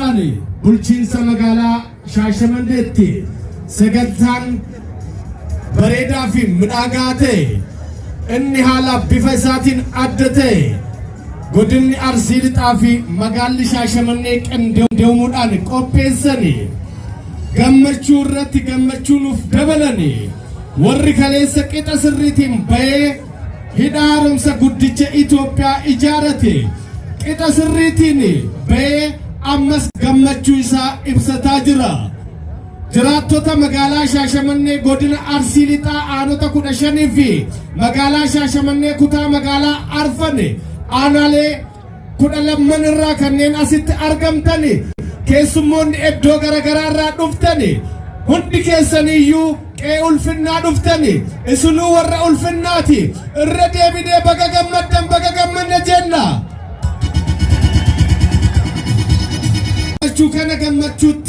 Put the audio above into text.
Gammachuudhaani bulchiinsa magaalaa Shaashamanneetti sagantaan bareedaa fi midhagaa ta'e inni haala bifa isaatiin adda ta'e godinni Arsii Lixaa fi magaalli Shaashamannee qindeeffamuudhaan qopheessanii gammachuu irratti gammachuu nuuf dabalanii warri kaleessa qixa sirriitiin bahee hidha haaromsa guddicha Itoophiyaa ijaarate qixa sirriitiin bahee ammas gammachuu isaa ibsataa jira. Jiraattota magaalaa Shaashamannee godina Arsii Lixaa aanota 15 fi magaalaa Shaashamannee kutaa magaalaa Arfan aanaalee 12 irraa kanneen asitti argamtani keessummoonni iddoo garaagaraa irraa dhuftani hundi keessaniyyuu qe'ee ulfinnaa dhuftani isinuu warra ulfinnaati irra deebinee baga gammaddan baga gammanne jenna. Gammachuu kana gammachuutti